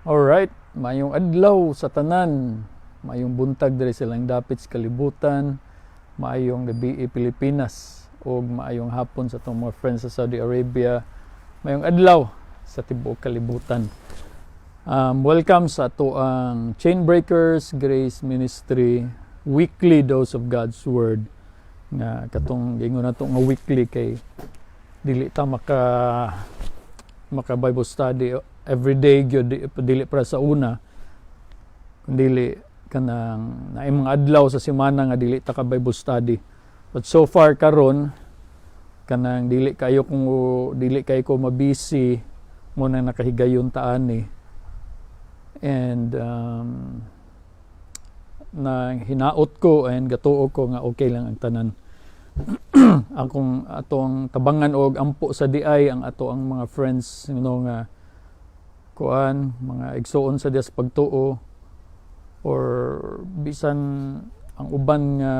Alright, mayong adlaw sa tanan, mayong buntag diri silang dapit sa kalibutan, mayong gabi Pilipinas, o mayong hapon sa itong mga friends sa Saudi Arabia, mayong adlaw sa tibuok kalibutan. Welcome sa ato ang Chainbreakers Grace Ministry weekly dose of God's Word. Nga katong gingon nato nga weekly kay dili ta maka Bible study every day gyud, dili para sa una kundi kanang naay mga adlaw sa semana nga dili ta ka Bible study. But so far karon kanang dili kayo ko mabisi mo na nakahigayon ta ani, and na hinaot ko and gatuo ko nga okay lang ang tanan. Atong tabangan og ampo sa diay ang ato ang mga friends nga kuan mga igsoon sa Dios pagtuo, or bisan ang uban nga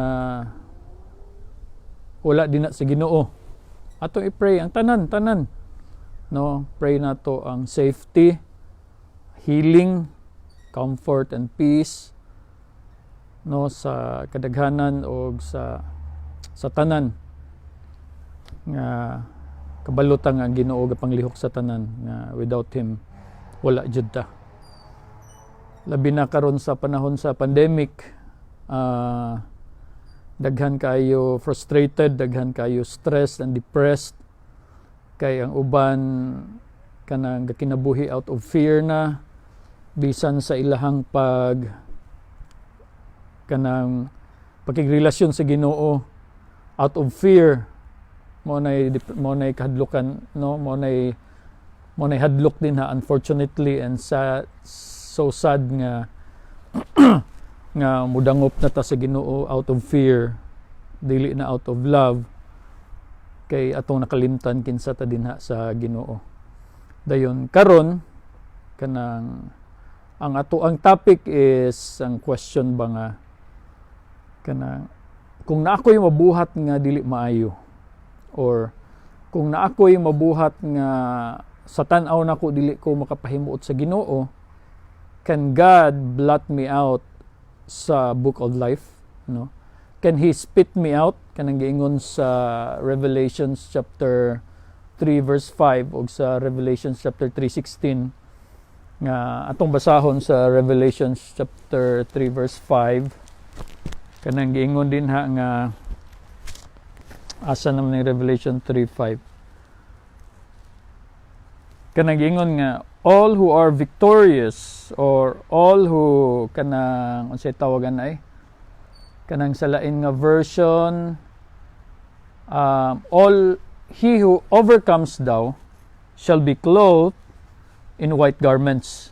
wala din na sa Ginoo, atong i-pray ang tanan no, pray nato ang safety, healing, comfort and peace no sa kadaghanan o sa tanan nga kabalutang ang Ginoo gapanglihok sa tanan nga without him wala jud ta. Labi na karon sa panahon sa pandemic, daghan kayo frustrated, daghan kayo stressed and depressed, kay ang uban kanang gakinabuhi out of fear na bisan sa ilahang kanang pakigrelasyon sa Ginoo out of fear mo nay kahadlukan no, mo nay hadlok din ha, unfortunately, and so sad nga nga mudangop na ta sa Ginoo out of fear, dili na out of love, kay atong nakalimtan kinsa ta dinha sa Ginoo. Dayon karon kanang ang topic is ang question ba nga kanang kung naakoy mabuhat nga dili maayo, or kung naakoy mabuhat nga sa tan-aw nako dili ko makapahimuot sa Ginoo, can God blot me out sa book of life, no? Can he spit me out kanang giingon sa Revelation chapter 3 verse 5 o sa Revelation chapter 3:16 nga atong basahon sa Revelation chapter 3 verse 5. Kanang giingon din ha nga asa naman ni Revelation 3:5. Kanang giingon nga all who are victorious, or all who kanang unsay tawagan ay kanang sa lain nga version, all he who overcomes daw shall be clothed in white garments,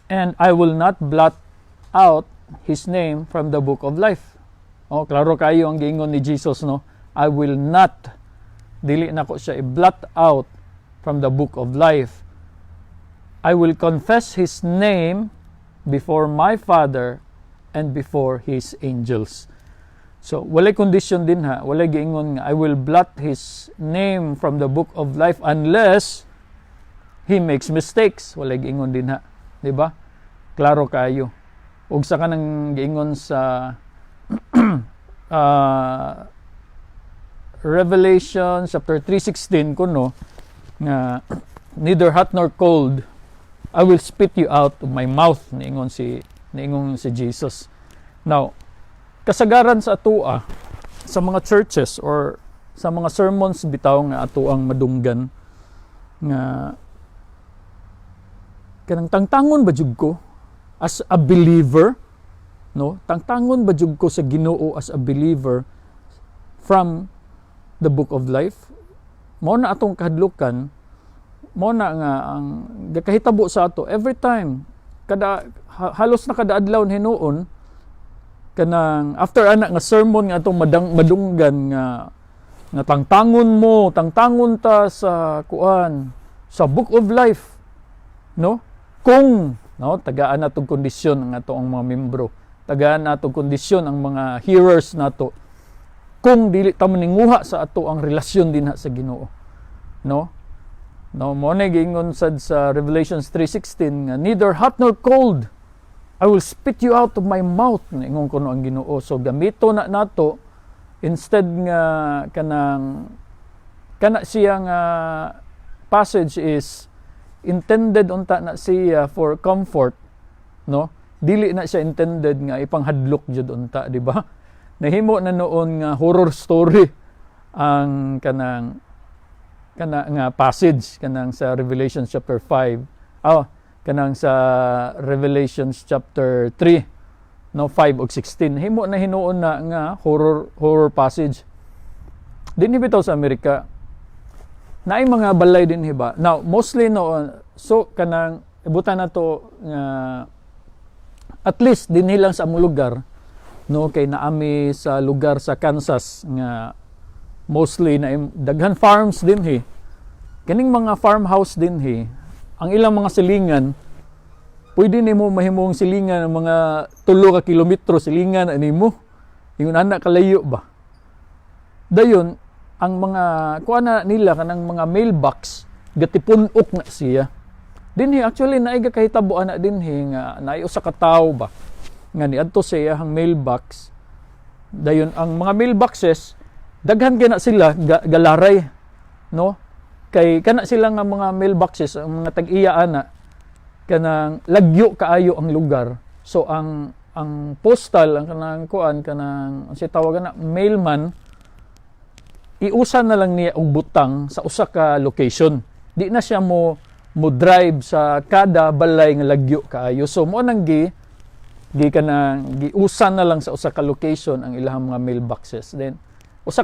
and I will not blot out his name from the book of life. Klaro kayo ang giingon ni Jesus, no? I will not, dili nako siya i-blot out from the book of life. I will confess his name before my Father and before his angels. So walay condition din ha, walay giingon nga I will blot his name from the book of life unless he makes mistakes. Walay giingon din ha, di ba? Klaro kayo. Ug sa kanang giingon sa Revelation chapter 3:16 kuno nga neither hot nor cold I will spit you out of my mouth, niingon si Jesus. Now, kasagaran sa atua sa mga churches or sa mga sermons bitaw nga atuang madunggan nga kanang tangtangon ba jud ko as a believer, no? Tangtangon ba jud ko sa Ginoo as a believer from the book of life? Mao na atong kahadlukan, mao na nga ang gakahitabo sa ato every time halos na kada adlaw hinuon kanang after ana nga sermon nga atong madunggan nga tangtangon ta sa kuan sa book of life, no? Kung no tagaan natong kondisyon ang ato ang mga membro, tagaan natong kondisyon ang mga hearers nato, kung dili ta maninguha sa ato ang relasyon dinha sa Ginoo, no? No, mo na giingon sad sa Revelations 3:16 nga neither hot nor cold I will spit you out of my mouth, ingon kuno ang Ginoo. So gamito na nato instead nga kana siya nga passage is intended unta na siya for comfort, no? Dili na siya intended nga ipanghadlok jud unta, di ba? Nahimo na noon nga horror story ang kana nga passage kanang sa Revelation chapter 5. Kanang sa Revelation chapter 3, no, 5 ug 16. Himo na hinuon na nga horror passage. Dinhi bitaw sa Amerika. Naay mga balay din hiba. Now, mostly no, so kanang ibutan na to nga at least dinhi lang sa among lugar, no, kay naami sa lugar sa Kansas nga mostly na daghan farms dinhi. Kaning mga farmhouse dinhi, ang ilang mga silingan pwede nimo mahimong silingan ng mga 3 ka kilometro silingan animo. Ingon ana kalayo ba. Dayon ang mga kuana nila kanang mga mailbox gatipunok na siya. Dinhi actually naay kahitabo ana dinhi nga naay usa ka tawo ba nga niadto sa iyang mailbox. Dayon ang mga mailboxes daghan kay na sila galaray, no? Kay kana sila nga mga mailboxes ang mga tag-iya ana kanang lagyo kaayo ang lugar. So ang postal ang kanang kuan kanang si tawagan na mailman iusa na lang niya og butang sa usa ka location. Di na siya mo drive sa kada balay nga lagyo kaayo. So mo nang giusa na lang sa usa ka location ang ilahang mga mailboxes. Then usa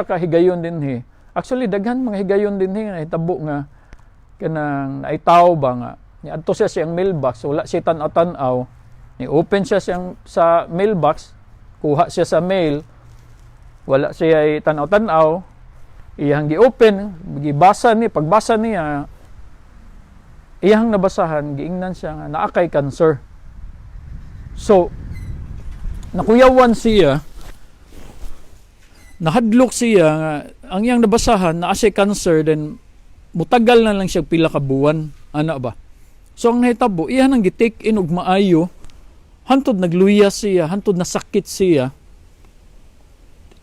ka higayon dinhi. Actually daghan mga higayon dinhi nga hitabo nga kanang naitaw ba nga niadto siya siyang mailbox, wala siya tan-aw, ni open siya siyang sa mailbox, kuha siya sa mail, wala siya tan-aw, iyang gi-open, gibasa ni, pagbasa niya, iyang nabasahan, giingnan siya nga naakay cancer. So nakuyawan siya, nahadlok siya nga ang iyang nabasahan naa siya cancer, then mutagal na lang siya pila ka buwan ana ba. So ang nahitabo iya nang gi-take in og maayo hantod nagluya siya, hantod nasakit siya.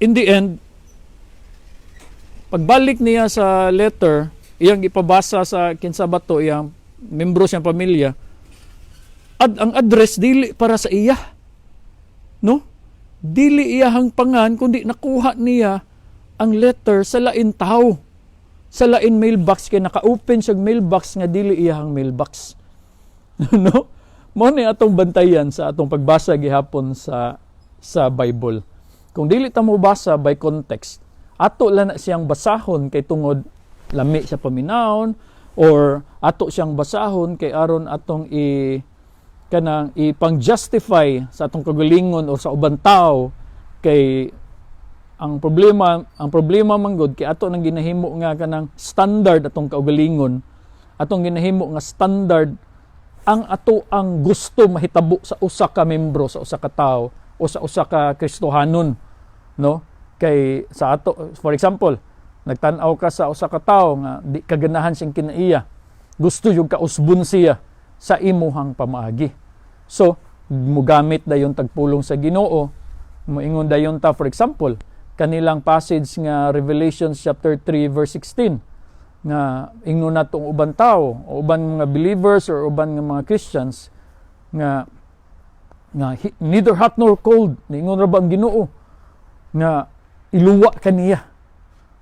In the end pagbalik niya sa letter iyang ipabasa sa kinsa bato iyang membro siyang pamilya ang address dili para sa iya, no? Dili iyahang pangan kundi nakuha niya ang letter sa lain tao, sa lain mailbox, kay naka-open siya mailbox nga dili iyahang mailbox. No? Mo ni atong bantayan sa atong pagbasa gihapon sa Bible. Kung dili ta mo basa by context, ato lang na siyang basahon kay tungod lami siya paminawon, or ato siyang basahon kay aron atong ipang-justify sa atong kagalingon o sa ubang tao. Kay ang problema manggod kay ato nang ginahimo nga kanang standard atong kaugalingon, atong ginahimo nga standard ang ato ang gusto mahitabo sa usa ka membro, sa usa ka tao o sa usa ka Kristohanon, no? Kay sa ato, for example, nagtan-aw ka sa usa ka tawo nga di kaganahan siyang kinaiya, gusto yung kausbon siya sa imuhang pamaagi. So mugamit dayon tagpulong sa Ginoo, moingon dayon ta, for example, kanilang passage nga Revelation chapter 3 verse 16 nga ingnon natong uban tao o uban mga believers or uban nga mga Christians nga neither hot nor cold, ingon ra ba ang Ginoo nga iluwa kaniya,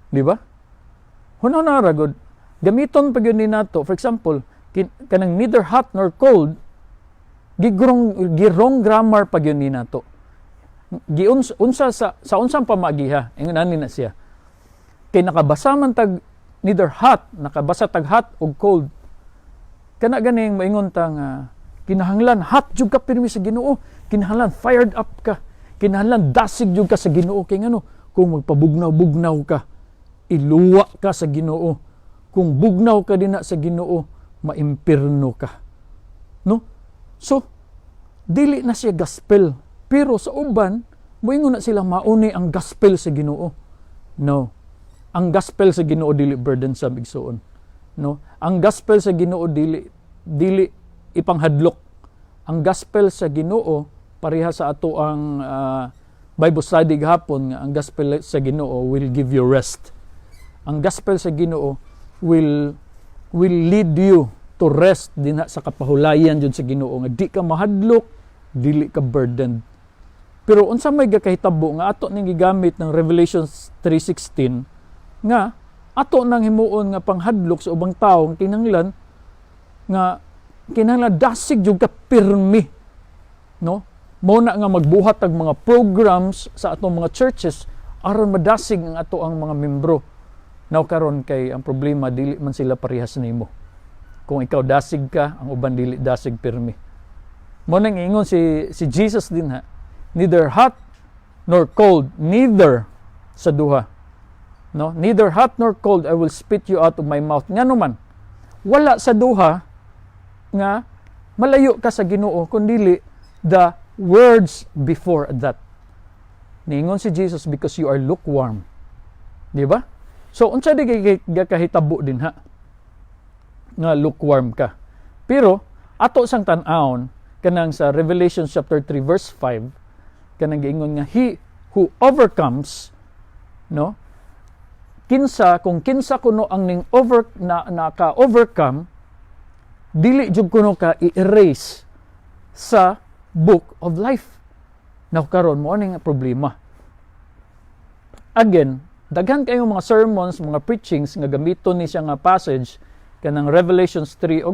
di ba? Hunaw na ra gud gamiton pag yun ni nato, for example, kanang neither hot nor cold girong grammar pag yun ni nato, unsa sa unsang pamagiha ingon ani na siya kay nakabasa man tag neither hot, nakabasa tag hot ug cold, kana ganing maingon ta nga kinahanglan hot jud ka pirmi sa Ginoo, kinahanglan fired up ka, kinahanglan dasig jud ka sa Ginoo. Kay ngano, kung magpabugnaw-bugnaw ka, iluwa ka sa Ginoo. Kung bugnaw ka din na sa Ginoo, maimpirno ka, no? So dili na siya gospel, pero sa uban moingon na sila mauni ang gospel sa Ginoo. No, ang gospel sa Ginoo dili burdensome igsoon. no? Ang gospel sa Ginoo dili ipanghadlok. Ang gospel sa Ginoo pareha sa ato ang Bible study gahapon nga ang gospel sa Ginoo will give you rest. Ang gospel sa Ginoo will lead you to rest dinha sa kapahulayan jud sa Ginoo nga di ka mahadlok, dili ka burdened. Pero unsa may gakahitabo nga ato ning gigamit ng Revelation 3:16 nga ato nang himuon nga panghadlok sa ubang tawo kinahanglan nga dasig jud ka pirmi, no? Mo na nga magbuhat og mga programs sa atong mga churches aron madasig ang ato ang mga membro. Now karon kay ang problema dili man sila parehas nimo. Kung ikaw dasig ka, ang uban dili dasig pirmi. Mo nang ingon si Jesus din ha, neither hot nor cold, neither sa duha. No, neither hot nor cold I will spit you out of my mouth. Ngano man, wala sa duha nga malayo ka sa Ginoo kundi the words before that. Niingon si Jesus, because you are lukewarm. Di ba? So, unsa di kahitabo din ha? Nga lukewarm ka. Pero, ato sang tan-aon, kanang sa Revelation chapter 3 verse 5, kanang giingon nga, he who overcomes, no? Kung kinsa kuno ang ning naka-overcome, dili jud kuno ka i-erase sa book of life. Now karon mo ning problema. Again, daghan kayong mga sermons, mga preachings nga gamiton ni siya nga passage kanang Revelations 3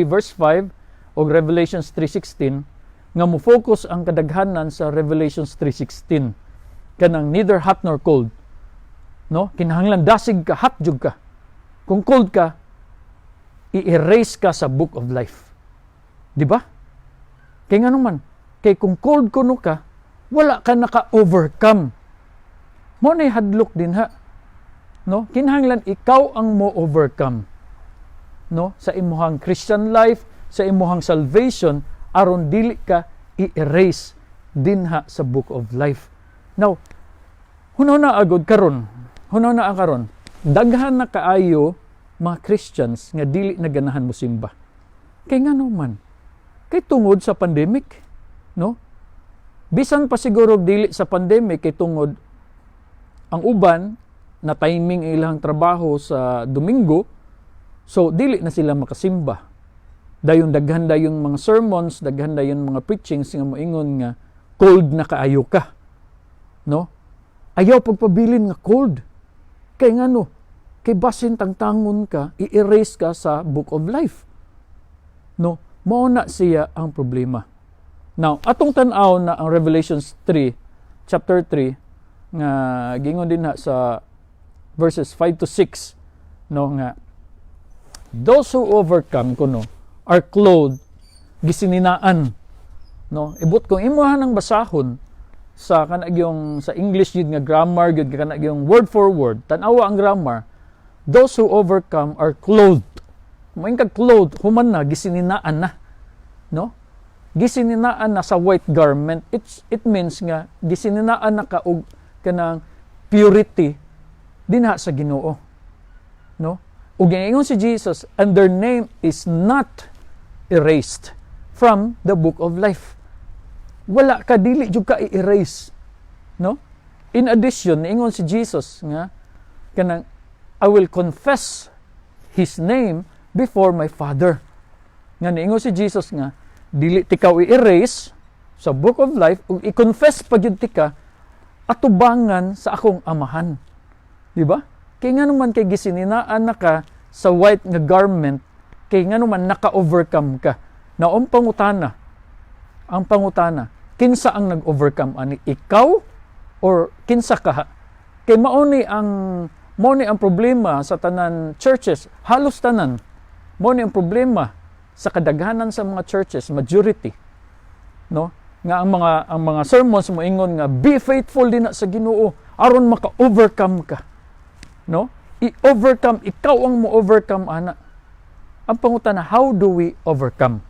verse 5 o Revelations 3:16 nga mo focus ang kadaghanan sa Revelations 3:16 kanang neither hot nor cold. No? Kinahanglan dasig ka, hot jud ka. Kung cold ka, i-erase ka sa book of life. Di ba? Kaya nga naman, kay kung cold kuno ka, wala ka naka-overcome. Mo na hadlok din ha. No? Kinahanglan ikaw ang mo overcome. No? Sa imuhang Christian life, sa imuhang salvation, aron dili ka i-erase din ha sa book of life. Now, hunaw na agod karon. Daghan na kaayo mga Christians nga dili na ganahan mo simba. Kay nga naman, kay tungod sa pandemic, no? Bisan pa siguro dili sa pandemic kay tungod ang uban na timing ilang trabaho sa Domingo, so dili na sila makasimba. Dayon daghan dayon mga sermons, daghan dayon mga preachings nga moingon nga cold na kaayo ka. No? Ayaw pagpabilin nga cold. Kay ngano? Kay basin tangtangon ka, i-erase ka sa book of life. No? Mao na siya ang problema. Now, atong tan-aw na ang Revelations 3, chapter 3, nga gingon din na sa verses 5 to 6, no, nga those who overcome kuno are clothed gisininaan. No? Ibut kung imuhan ang basahon sa sa English yun nga grammar yun kanag yung word for word, tan-awa ang grammar, those who overcome are clothed. Maing kag clothed, human na, gisininaan na. No? Gisininaan na sa white garment. It means nga, gisininaan na ka og kanang purity dinha sa Ginoo. No? Ug ingon si Jesus, and their name is not erased from the book of life. Wala ka, dili jud ka i-erase. No? In addition, ingon si Jesus nga, kanang, I will confess His name before my Father. Nga niingon si Jesus nga, dili tikaw i-erase sa book of life, ug i-confess pa jud tika atubangan sa akong amahan. Di ba? Kay nga naman kay gisininaan na ka sa white nga garment, kay nga naman naka-overcome ka. Na ang pangutana, kinsa ang nag-overcome ani, ikaw or kinsa ka? Kay mao ni ang problema sa tanan churches, halos tanan. Mao ni ang problema sa kadaghanan sa mga churches, majority. No? Nga ang mga sermons moingon nga be faithful din sa Ginoo aron maka-overcome ka. No? I-overcome, ikaw ang mo-overcome ana. Ang pangutana, how do we overcome?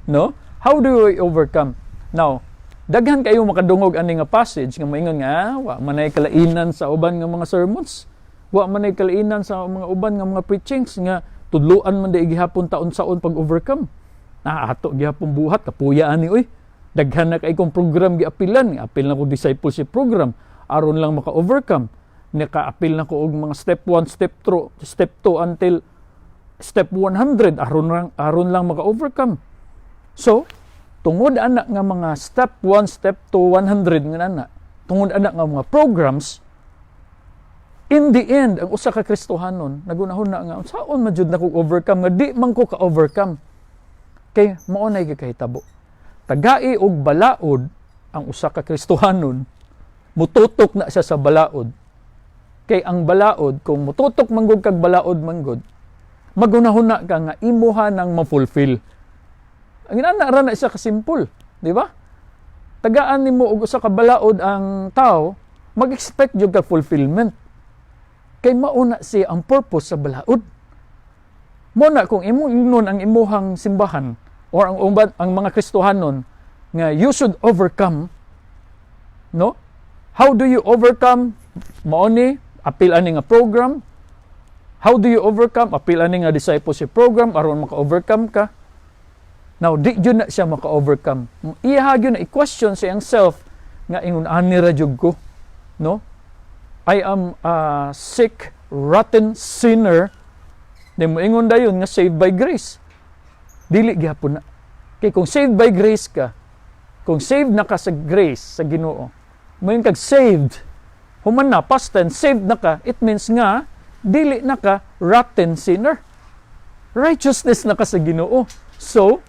No? How do we overcome? Now, daghan kayo makadungog ani nga passage nga moingon nga wa manay kalainan sa uban nga mga sermons. Wa man ay kaliinan sa mga uban nga mga preachings nga tudluan man day gihapon taon-saon pag-overcome. Ato gihapon buhat kapuya ani oy. Daghan na kay kong program giapilan, apil na ko discipleship program aron lang maka-overcome. Naka-apil na ko og mga step 1, step 2, step 2 until step 100 aron lang maka-overcome. So, tungod ana nga mga step 1, step 2, 100 nga ana. Tungod ana nga mga programs, in the end, ang usa ka Kristohanon, nagunahon na nga, saon man jud na ko overcome, nga di man ko ka-overcome. Kay, maunay kahitabo. Tagai og balaod, ang usa ka Kristohanon, mututok na siya sa balaod. Kay ang balaod, kung mututok manggod kag balaod manggod, magunahon na ka nga imuha ng ma-fulfill. Ang inana na siya ka-simple, di ba? Tagaan nimo og usa ka balaod ang tao, mag-expect jud ka fulfillment. Kay mauna siya ang purpose sa balaod. Muna kung imong ingnon ang imuhang simbahan or ang mga Kristohanon nga you should overcome, no? How do you overcome? Mao ni apil ani nga program. How do you overcome? Apil ani nga discipleship program aron maka-overcome ka. Now, di jud na siya maka-overcome. Iya gyud na i-question sa iyang self nga ingon ani ra jud ko, no? I am a sick, rotten sinner. Di mo ingon dayon nga saved by grace. Dili gyapon na. Kay kung saved by grace ka, kung saved na ka sa grace sa Ginoo, mo kag saved, human na past tense, saved na ka, it means nga dili na ka rotten sinner. Righteousness na ka sa Ginoo. So,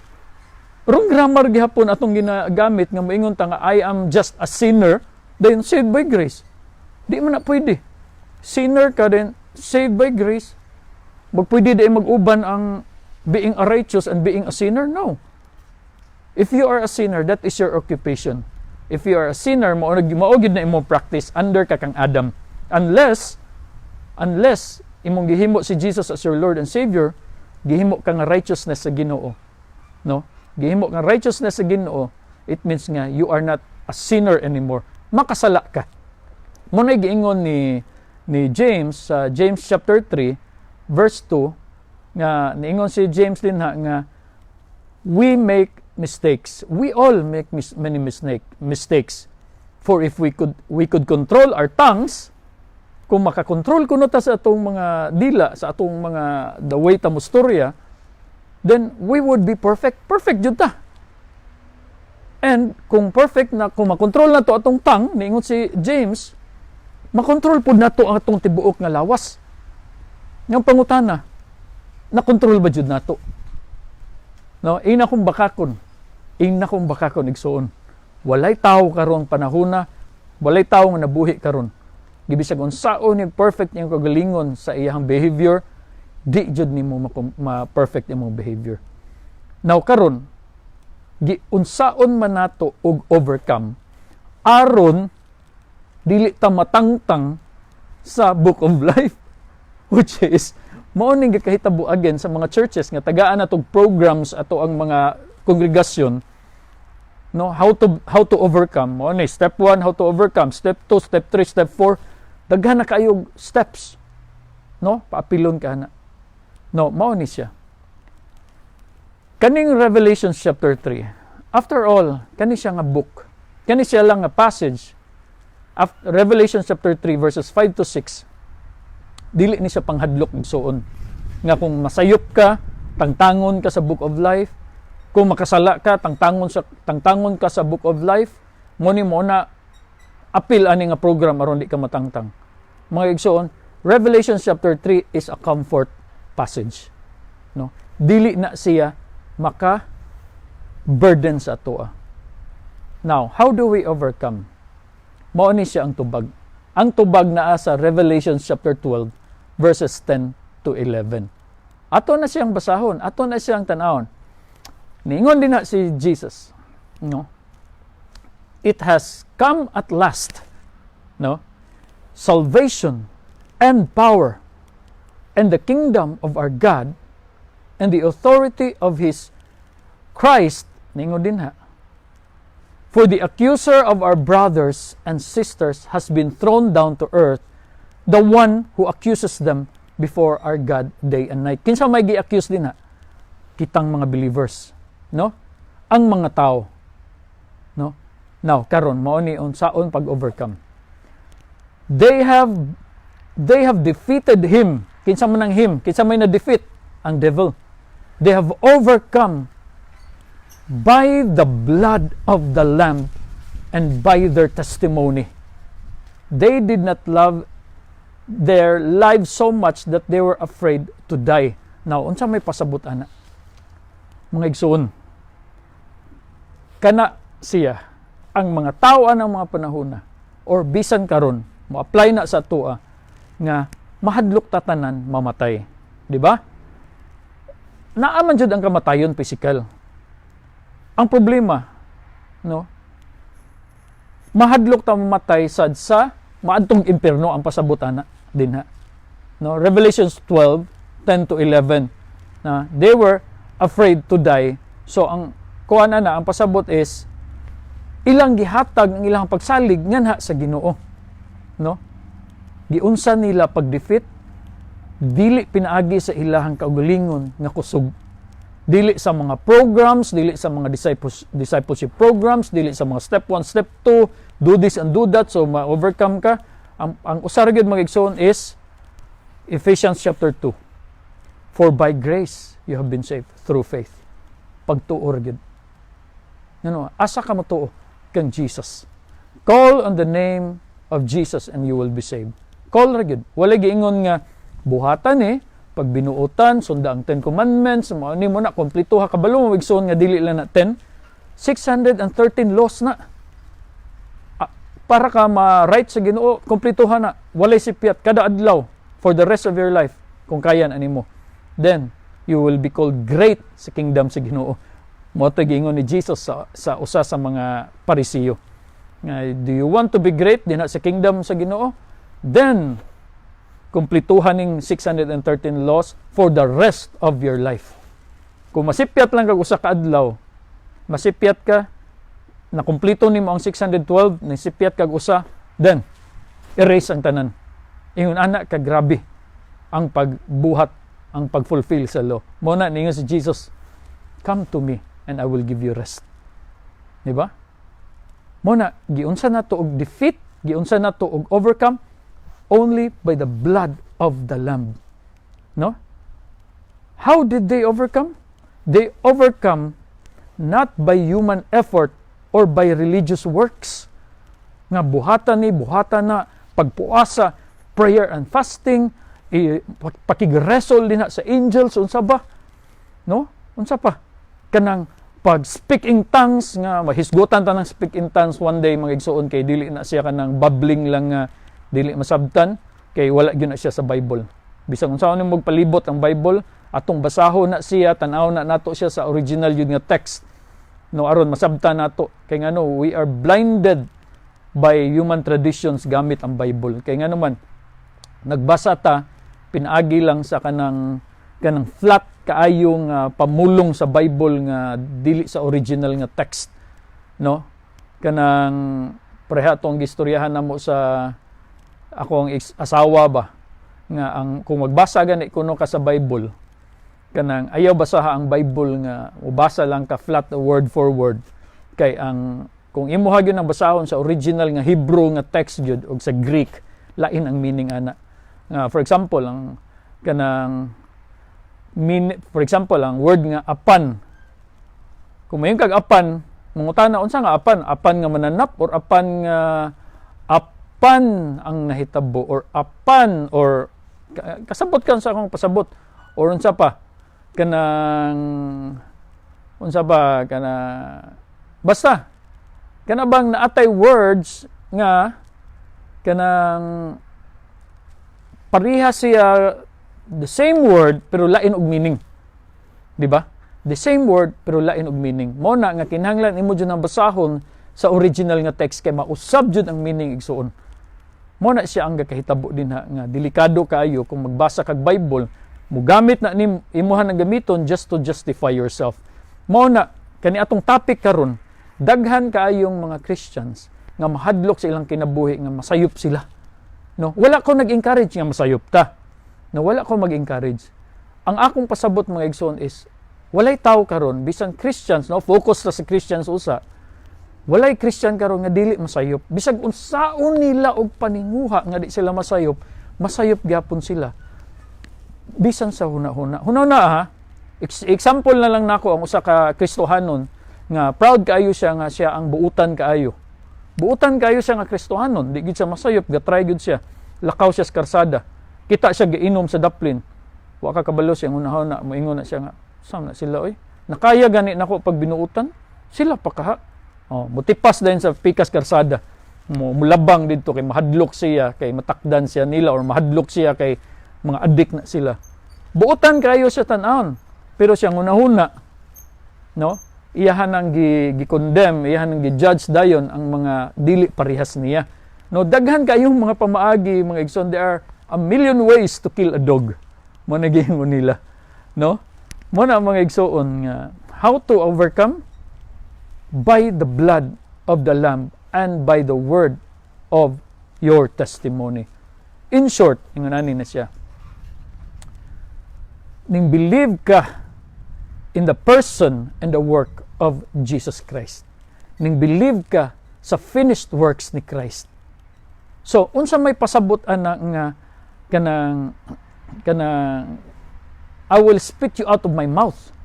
wrong grammar gihapon atong ginagamit nga moingon ta nga I am just a sinner, then saved by grace. Di man na pwede. Sinner ka din, saved by grace. Pwede di mag-uban ang being a righteous and being a sinner? No. If you are a sinner, that is your occupation. If you are a sinner, maugid na imong practice under ka kang Adam. Unless imong gihimo si Jesus as your Lord and Savior, gihimo ka nga righteousness sa Ginoo. No? Gihimo ka righteousness sa Ginoo, it means nga you are not a sinner anymore. Makasala ka. Muna'y giingon ni James sa James chapter 3 verse 2 nga niingon si James din nga we make mistakes. We all make many mistakes. For if we could control our tongues, kung makakontrol kuno ta sa atong mga dila, sa atong mga the way ta mustorya, then we would be perfect. Perfect jud ta. And kung perfect na, kung makontrol na to atong tongue, niingon si James, makontrol pud nato ang atong tibuok nga lawas. Nga pangutana, na-control ba jud nato? No, ina kong bakakon igsuon. Walay tawo karon panahona, walay tawo nga nabuhi karon. Gibisag unsaon ni perfect niyang kagalingon sa iyang behavior, di jud nimo ma-perfect imong behavior. Now karon, unsaon man nato og overcome aron dili ta matangtang sa Book of Life, which is mao ning gikahitabo again sa mga churches nga tagaan natog programs ato ang mga kongregasyon, no, how to overcome. Mao ni step 1 how to overcome, step 2, step 3, step 4, daghan na kayo steps, no, paapilon ka na. No, mao ni siya kaning Revelation chapter 3. After all, kani siya nga book, kani siya lang nga passage. Revelation chapter 3 verses 5 to 6, dili ni siya panghadlok igsuon nga kung masayop ka, tangtangon ka sa Book of Life, kung makasala ka, tangtangon ka sa Book of Life, mo na apil ani nga program aron di ka matangtang. Mga igsuon, Revelation chapter 3 is a comfort passage, no, dili na siya maka burden sa atoa. Now, how do we overcome? Mao ni siya ang tubag. Ang tubag naa sa Revelation chapter 12 verses 10 to 11. Ato na siyang basahon, ato na siyang tanawon. Niingon din na si Jesus, no? It has come at last, no? Salvation and power and the kingdom of our God and the authority of his Christ, niingon din ha. For the accuser of our brothers and sisters has been thrown down to earth, the one who accuses them before our God day and night. Kinsa may gi-accuse din ha? Kitang mga believers, no? Ang mga tao, no? Now, karon mao ni unsaon pag-overcome. They have defeated him. Kinsa man ang him? Kinsa may na-defeat? Ang devil. They have overcome by the blood of the Lamb and by their testimony. They did not love their lives so much that they were afraid to die. Now, unsa may pasabot ana? Mga igsoon, kana siya ang mga tao ng mga panahona or bisan karon mo apply na sa tua nga mahadlok tatanan mamatay, di ba? Naaman jud ang kamatayon physical. Ang problema, no? Mahadlok ta mamatay sad sa maadtong impierno ang pasabot ana din ha. No, Revelations 12:10 to 11 na they were afraid to die. So ang kuan na ang pasabot is ilang gihatag ang ilang pagsalig nganha sa Ginoo. No? Giunsa nila pag-defeat dili pinaagi sa ilahang kaugalingon nga kusog. Dili sa mga programs, dili sa mga discipleship programs, dili sa mga step 1, step 2, do this and do that so ma-overcome ka. Ang usa ra gyud mga igsoon is Ephesians chapter 2. For by grace you have been saved through faith. Pagtuo ra gyud. Ano, asa ka matuo kang Jesus. Call on the name of Jesus and you will be saved. Call ra gyud. Wala giingon nga buhatan pag binuotan, sunda ang 10 commandments, mao ni mo na kompleto ha kabalo mo igsoon nga dili lang na 10. 613 laws na. Para ka ma-right sa Ginoo, kompletohan na. Walay sipyat kada adlaw for the rest of your life kung kaya na nimo. Then you will be called great sa kingdom sa Ginoo. Mao to giingon ni Jesus sa usa sa mga Parisiyo. Do you want to be great din sa kingdom sa Ginoo? Then kumpletuhan ning 613 laws for the rest of your life. Kung masipyat lang kag usa ka adlaw, masipyat ka na kumpleto nimo ang 612, nasipyat kag usa, then erase ang tanan. Ingon ana ka grabe ang pagbuhat, ang pagfulfill sa law. Mo na ningon si Jesus, come to me and I will give you rest. Di ba? Mo na giunsa na to og defeat, giunsa na to og overcome only by the blood of the Lamb. No? How did they overcome? They overcome not by human effort or by religious works. Nga buhatan na pagpuasa, prayer and fasting, pakigresol din sa angels, unsa ba? No? Unsa pa? Kanang pag speak in tongues nga mahisgutan ta ng speak in tongues one day mga igsoon kay dili na siya kanang babbling lang nga dili masabtan kay wala gyud na siya sa Bible. Bisag unsa man magpalibot ang Bible, atong basahon na siya, tan-aw na nato siya sa original yun nga text. No, aron masabtan nato kay ngano we are blinded by human traditions gamit ang Bible. Kay ngano man nagbasa ta pinaagi lang sa kanang flat kaayong pamulong sa Bible nga dili sa original nga text. No? Kanang pareha tong gistoryahan namo sa akong asawa ba nga ang kung magbasa gani kuno ka sa Bible kanang ayaw basaha ang Bible nga ubasa lang ka flat word for word kay ang kung imuha gyud ang basahon sa original nga Hebrew nga text gyud og sa Greek lain ang meaning ana nga for example ang kanang for example ang word nga apan kung mayon kag apan mangutana unsa nga apan nga mananap or apan nga apan ang nahitabo or apan or kasabot kan sa akong pasabot or unsa pa kanang unsa ba kana basta kana bang naatay words nga kanang pareha siya the same word pero lain og meaning, di ba? The same word pero lain og meaning. Mo na nga kinahanglan imo jud ang basahon sa original nga text kay mausab jud ang meaning igsuon. Mo na siya ang gakahitabo din nga delikado kaayo kung magbasa kag Bible mugamit na ni imuhan ang gamiton just to justify yourself. Mao na kani atong topic karon, daghan kaayong mga Christians nga mahadlok sa ilang kinabuhi nga masayop sila. No, wala ko nag-encourage nga masayop ta. No, wala ko mag-encourage. Ang akong pasabot mga igsoon is walay tao karon bisan Christians, no, focus ra sa Christians usa. Walay Christian karon nga dili masayop. Bisag unsaon nila og paninguha nga di sila masayop, masayop gyapon sila. Bisan sa huna-huna. Huna-huna ha. Example na lang nako ang usa ka Kristohanon nga proud kaayo siya nga siya ang buutan kaayo. Buutan kayo siya nga Kristohanon, di gid siya masayop, gatry gid siya. Lakaw siya sa karsada. Kita siya giinom sa daplin. Wa ka kabalo siya una-una, moingon na siya nga, "Sam na sila oy. Nakaya gani nako pag binuutan, sila pa kaha." Oh, mutipas din sa pikas karsada. Mulabang didto kay mahadlok siya, kay matakdan siya nila or mahadlok siya kay mga adik na sila. Buutan kayo siya tan-aon, pero siya una-una, no? Iyahan ang gi-condemn, iyahan ang gi-judge dayon ang mga dili parehas niya. No, daghan kayong mga pamaagi, mga igsoon, there are a million ways to kill a dog. Mo na giingon nila, no? Mo na mga igsoon nga how to overcome by the blood of the lamb and by the word of your testimony. In short, ingon ani na siya. Ning believe ka in the person and the work of Jesus Christ. Ning believe ka sa finished works ni Christ. So, unsa may pasabot ana nga kanang I will spit you out of my mouth.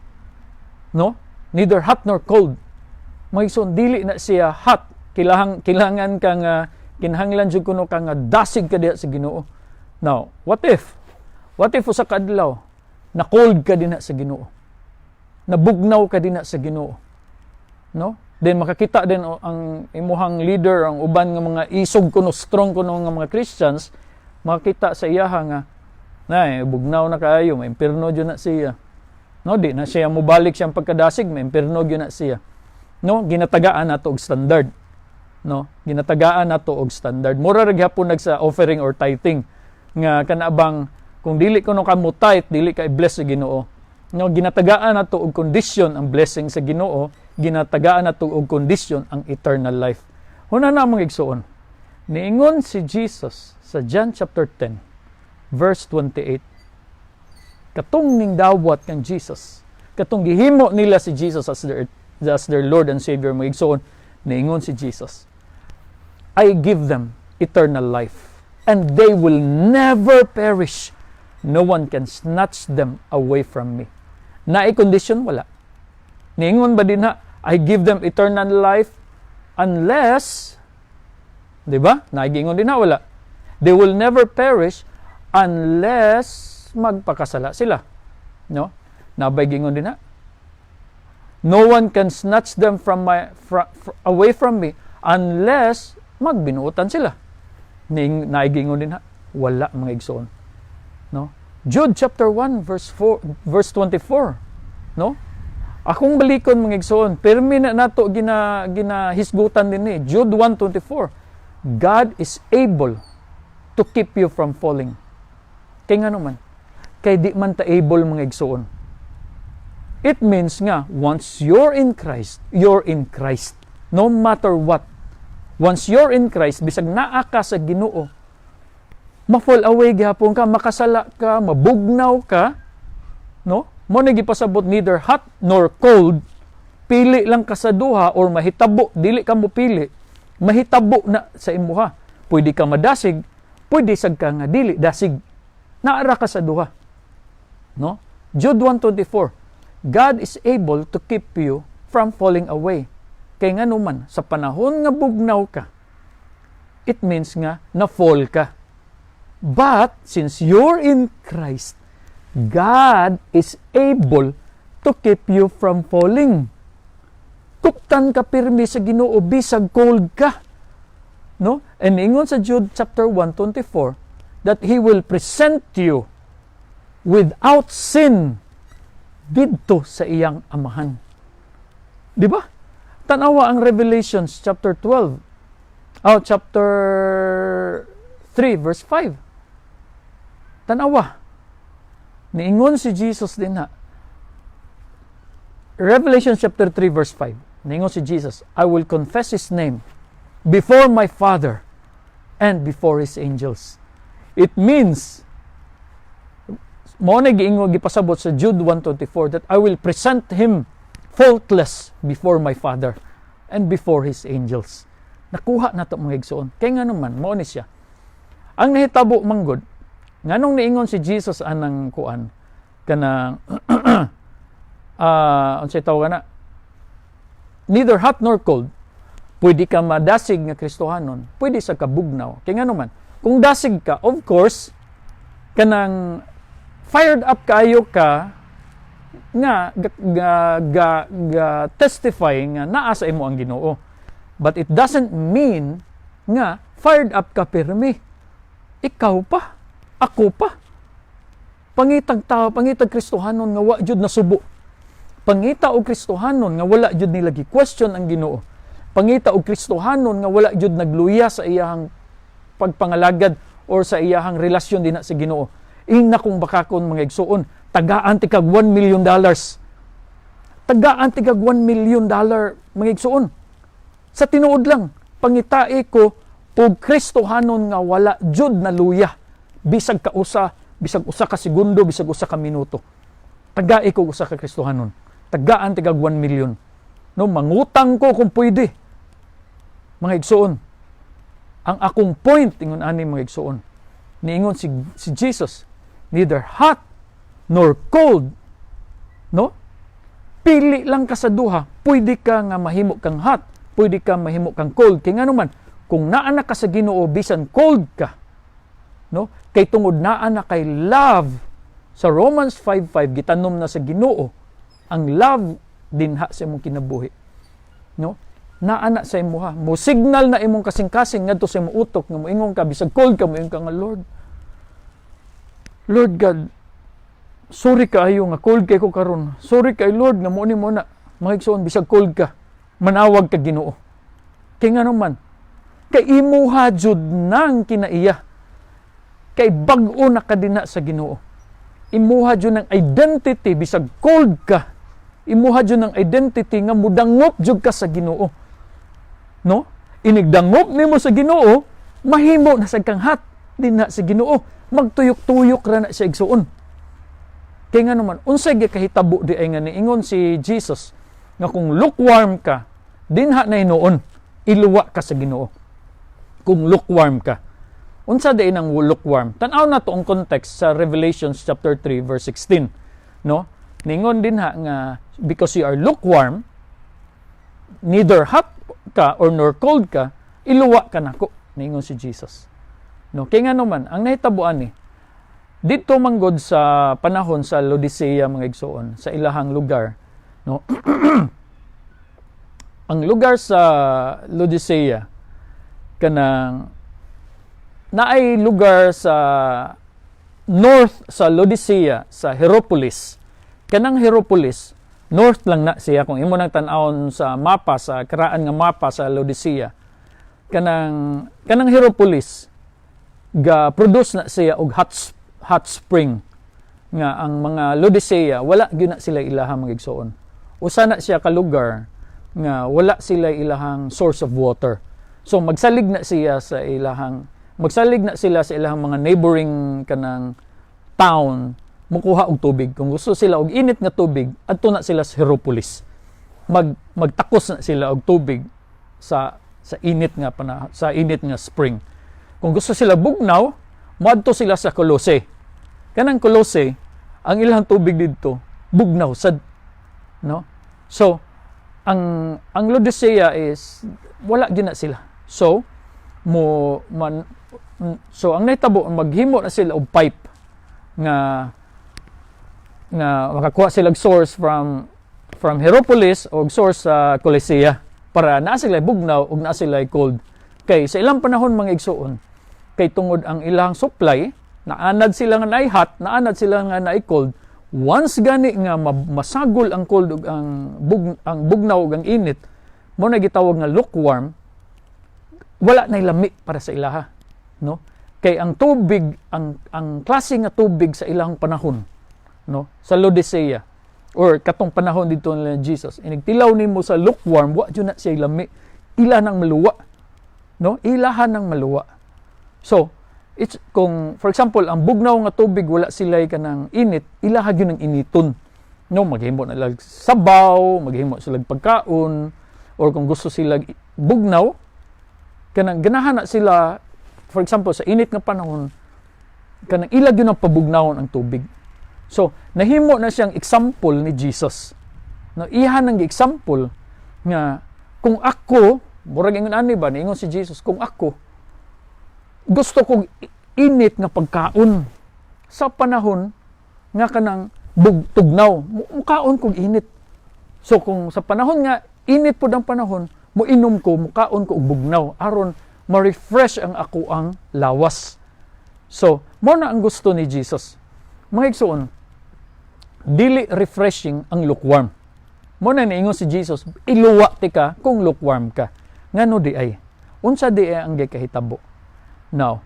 No? Neither hot nor cold. Magson dili na siya hot. Kailangan ka nga kinahanglan jud kuno ka nga dasig ka diha sa Ginoo. Now, what if usa ka adlaw na cold ka dinha sa Ginoo? Nabugnaw ka din sa Ginoo, no? Then makakita din ang imuhang leader, ang uban nga mga isog kuno, strong kuno nga mga Christians, makakita sa iyaha nga nay bugnaw na kaayo, may impierno jud na siya. No, di na siya mobalik siyang pagkadasig, may impierno jud na siya. No, ginatagaan nato og standard. No, ginatagaan nato og standard. Mura ra gyapon nagsa offering or tithing nga kanabang kung dili kuno ka mo tithe, dili ka i-bless sa Ginoo. No, ginatagaan nato og condition ang blessing sa Ginoo, ginatagaan nato og condition ang eternal life. Huna na mga igsoon. Niingon si Jesus sa John chapter 10 verse 28. Katong ning dawat kang Jesus, katong gihimo nila si Jesus as their Lord and Savior, mga igsoon, niingon si Jesus, I give them eternal life and they will never perish. No one can snatch them away from me. Naay condition? Wala. Niingon ba din ha, I give them eternal life unless, di ba? Naigingon din ha, wala. They will never perish unless magpakasala sila. No? Nabay gingon din ha. No one can snatch them away from me unless magbinuotan sila. Naigingon din ha, wala mga igsoon. No? Jude chapter 1 verse 24, no? Akong balikon mga igsoon, permi na nato ginahisgutan din ni Jude 1:24. God is able to keep you from falling. Kay ngano man? Kay di man ta able mga igsoon. It means nga once you're in Christ, you're in Christ. No matter what. Once you're in Christ, bisag naa ka sa Ginoo, ma-fall away gihapon ka, makasala ka, mabugnaw ka, no? Mo na gipasabot neither hot nor cold, pili lang ka sa duha or mahitabo, dili ka mo pili, mahitabo na sa imuha. Pwede ka madasig, pwede sad ka nga dili dasig. Naara ka sa duha. No? Jude 1:24. God is able to keep you from falling away. Kay ngano man sa panahon nga bugnaw ka, it means nga na-fall ka. But, since you're in Christ, God is able to keep you from falling. Kuptan ka pirmi sa Ginoo, bisag cold ka. No? And ingon sa Jude chapter 1:24, that He will present you without sin didto sa iyang amahan. Di ba? Tanawa ang Revelations chapter 12. Chapter 3 verse 5. Tanawa. Niingon si Jesus din ha. Revelation chapter 3 verse 5. Niingon si Jesus, I will confess His name before my Father and before His angels. It means, mo na giingon gipasabot sa Jude 1:24 that I will present him faultless before my Father and before His angels. Nakuha na ito mga igsoon. Kaya nga naman, mo ni siya. Ang nahitabo manggod, nganong niingon si Jesus anang kuan, kanang, unsay tawag na, neither hot nor cold, pwede ka madasig nga Kristohanon, pwede sa kabugnaw. Kaya nga naman, kung dasig ka, of course, kanang fired up kayo ka, nga testify nga naa sa imo ang Ginoo. But it doesn't mean nga fired up ka pirmi. Ikaw pa, ako pa. Pangitag tao, pangitag Kristohanon nga wa jud nasubo. Pangita og Kristohanon nga wala jud nilagi question ang Ginoo. Pangita og Kristohanon nga wala jud nagluya sa iyahang pagpangalagad or sa iyahang relasyon dinha sa Ginoo. Ing na kung bakakon mga igsuon, tagaan ti kag $1 million. Tagaan ti kag $1 million mga igsuon. Sa tinuod lang, pangitae ko og Kristohanon nga wala jud naluya bisag ka usa ka segundo, bisag usa ka minuto. Tagae ko usa ka Kristohanon. Tagaan ti kag 1 million. No, mangutang ko kung pwede. Mga igsuon. Ang akong point ingon ani mga igsuon. Niingon si Jesus, neither hot nor cold. No? Pili lang ka sa duha, pwede ka nga mahimo kang hot, pwede ka mahimo kang cold. Kaya nga naman, kung naana ka sa Ginoo bisan cold ka, no? Kay tungod naana kay love. Sa Romans 5:5 gitanom na sa Ginoo ang love dinha sa imong kinabuhi. No? Naana sa imuha. Mo signal na imong kasing-kasing ngadto sa imong utok nga moingon ka bisag cold ka moingon ka nga Lord God, sorry kaayo nga cold kay ko karon. Sorry kay Lord nga mo ni mo na magigsoon bisag cold ka. Manawag ka Ginoo. Kay nga naman kay imuha jud nang kinaiya. Kay bag-o na ka dinha sa Ginoo. Imuha jud ng identity bisag cold ka. Imuha jud ng identity nga mudangop jud ka sa Ginoo. No? Inigdangop nimo sa Ginoo, mahimo na sad kang hot dinha sa Ginoo. Magtuyok-tuyok ra na sa igsuon. Kaya nga naman, unsay gikahitabo di ay nga niingon si Jesus nga kung lukewarm ka, dinha na hinuon, iluwa ka sa Ginoo. Kung lukewarm ka. Unsa di nang lukewarm? Tan-aw na to ang context sa Revelation chapter 3 verse 16. No? Ningon dinha nga because you are lukewarm, neither hot ka or nor cold ka, iluwa ka nako, ningon si Jesus. No, kaya nga naman, ang nahitabuan ni, dito manggod sa panahon sa Laodicea mga igsoon, sa ilahang lugar, no? Ang lugar sa Laodicea, kanang, naay lugar sa north sa Laodicea, sa Hierapolis. Kanang Hierapolis, north lang na siya, kung imo nang tan-awon sa mapa, sa karaan nga mapa sa Laodicea, kanang Hierapolis, ga-produce na siya og hot spring nga ang mga Laodicea wala gyud na sila ilahang mga igsoon. Usa na siya ka lugar nga wala sila ilahang source of water. So magsalig na sila sa ilahang mga neighboring kanang town mukuha og tubig. Kung gusto sila og init nga tubig, adto na sila sa Hierapolis. Magtakos na sila og tubig sa init nga spring. Kung gusto sila bugnaw, moadto sila sa Colossae. Kanang Colossae, ang ilang tubig dito, bugnaw sad, no? So, ang Laodicea is wala gyud na sila. So, ang nahitabo maghimo na sila og pipe nga makakuha sila og source from Hierapolis og source sa Colossae para naa sila bugnaw ug naa sila cold. Kay sa ilang panahon mga igsoon, kay tungod ang ilang supply, naanad sila nga naay hot, naanad sila nga naay cold. Once gani nga masagol ang cold ug ang bugnaw ug ang init, mo na gitawag nga lukewarm, wala nay lami para sa ilaha, no? Kay ang tubig, ang klase nga tubig sa ilang panahon, no? Sa Laodicea or katong panahon dito ni Jesus, inigtilaw nimo sa lukewarm, wa jud na siya lami, ila nang maluwa, no? Ilahan nang maluwa. So, It's, kung, for example, ang bugnaw nga tubig, wala sila'y ka ng init, ilahag yun ng initon. No, maghimo na lang sabaw, maghimo sila pagkaon, or kung gusto sila bugnaw, kanang ganahan na sila, for example, sa init nga panahon, kanang ilag yun ang pabugnawon ang tubig. So, nahimo na siyang example ni Jesus. No, ihan ang example nga, kung ako, murag ingon ani ba, niingon si Jesus, kung ako, gusto kong init nga pagkaon sa panahon nga kanang tugnaw, mukaon kong init. So kung sa panahon nga init po ang panahon, muinom ko, mukaon ko og bugnaw aron ma-refresh ang ako ang lawas. So mo na ang gusto ni Jesus. Mga igsoon, dili refreshing ang lukewarm. Mo na niingon si Jesus, iluwa ti ka kung lukewarm ka. Ngano di ay? Unsa di ay ang gikahitabo? Now,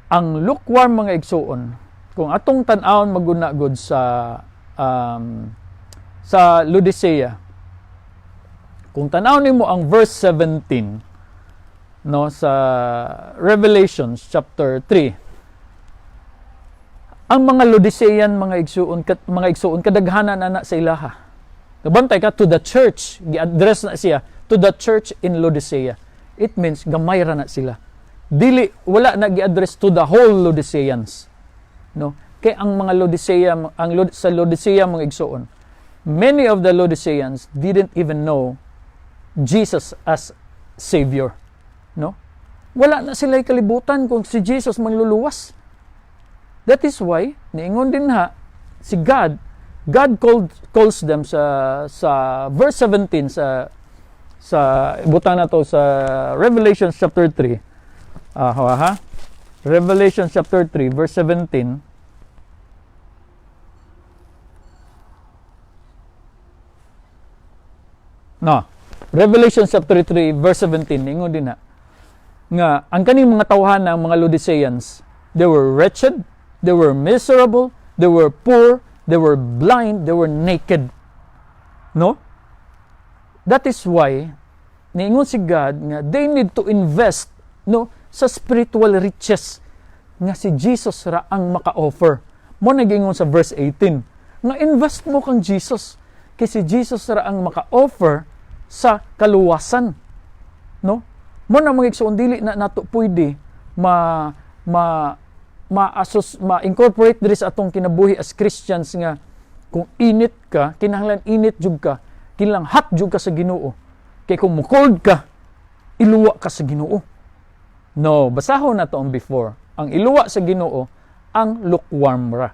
ang lukewarm mga igsoon, kung atong tan-awon magunagod sa Laodicea, kung tan-awon nimo ang verse 17 no sa Revelation chapter 3, ang mga Laodicean mga igsoon kadaghanan ana sa ilaha. Nabantay ka to the church, gi-address na siya to the church in Laodicea. It means gamay ra na sila. Dili wala na gi-address to the whole Laodiceans. No? Kay ang mga sa Laodicea mga igsoon, many of the Laodiceans didn't even know Jesus as Savior. No? Wala na sila kalibutan kung si Jesus mangluluwas. That is why niingon din si God calls them sa verse 17 sa butang na to sa Revelation chapter 3. Revelation chapter 3 verse 17. No. Revelation chapter 3 verse 17 ingon din nga ang kaning mga tawhan ng mga Laodiceans, they were wretched, they were miserable, they were poor, they were blind, they were naked. No? That is why niingon si God nga they need to invest sa spiritual riches nga si Jesus ra ang maka-offer. Mo nagingon sa verse 18 nga invest mo kang Jesus kay si Jesus ra ang maka-offer sa kaluwasan. No? Mo na mga igsoon dili na nato pwede ma-incorporate diri sa atong kinabuhi as Christians nga kung init ka, kinahanglan init jud ka, kinahanglan hot jud ka sa Ginoo. Kay kung cold ka, iluwa ka sa Ginoo. No, basahon na to ang before. Ang iluwa sa Ginoo, ang lukewarm ra.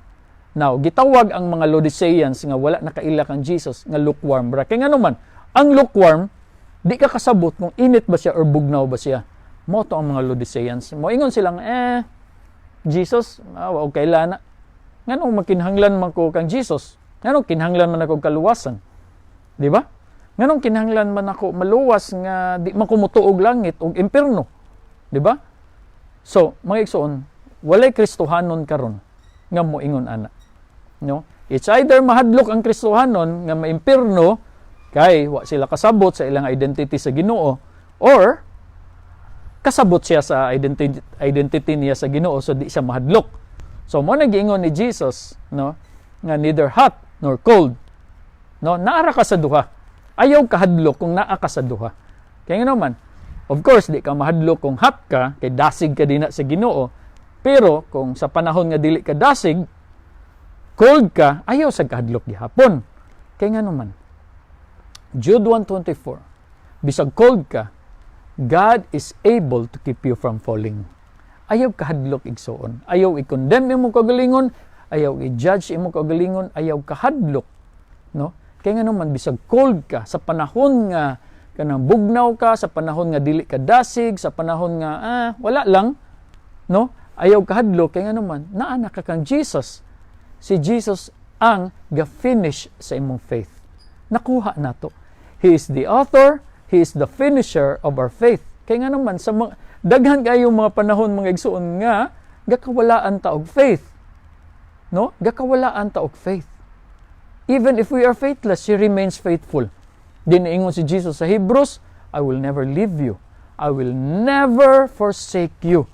Now, gitawag ang mga Laodiceans nga wala nakaila kang Jesus nga lukewarm ra. Kaya nga naman, ang lukewarm, di ka kasabot kung init ba siya or bugnaw ba siya. Mo to ang mga Laodiceans. Mo ingon silang, Jesus, okay lana. Nganong makinhanglan man ko kang Jesus? Nganong kinhanglan man ako kaluwasan? Di ba? Nganong kinhanglan man ako maluwas nga di man ko mutuog langit o impierno? Di ba? So, mga igsoon, walay Kristohanon karon nga moingon ana. No? It's either mahadlok ang Kristohanon nga maimpierno kay wa sila kasabot sa ilang identity sa Ginoo, or kasabot siya sa identity niya sa Ginoo so di siya mahadlok. So mo nagiingon ni Jesus, no, nga neither hot nor cold. No, naara ka sa duha. Ayaw kahadlok kung naa ka sa duha. Kaya nga naman, of course, di ka mahadlok kung hot ka, kay dasig ka din sa Ginoo. Pero kung sa panahon nga dili ka dasig, cold ka, ayaw sa kahadlok gihapon. Kaya nga naman, Jude 1:24, bisag cold ka, God is able to keep you from falling. Ayaw kahadlok igsoon. Ayaw i-condemn imong kagalingon, ayaw i-judge imong kagalingon, ayaw kahadlok. No? Kaya nga naman, bisag cold ka, sa panahon nga kanang bugnaw ka, sa panahon nga dili ka dasig, sa panahon nga wala lang, no? Ayaw kahadlok, kaya nga naman naa ka kang Jesus. Si Jesus ang ga-finish sa imong faith. Nakuha nato. He is the author, He is the finisher of our faith. Kaya nga naman sa daghan kayo mga panahon mga igsoon nga gakawalaan ta og faith. No? Gakawalaan ta og faith. Even if we are faithless, He remains faithful. Dinaingon si Jesus sa Hebrews, I will never leave you. I will never forsake you.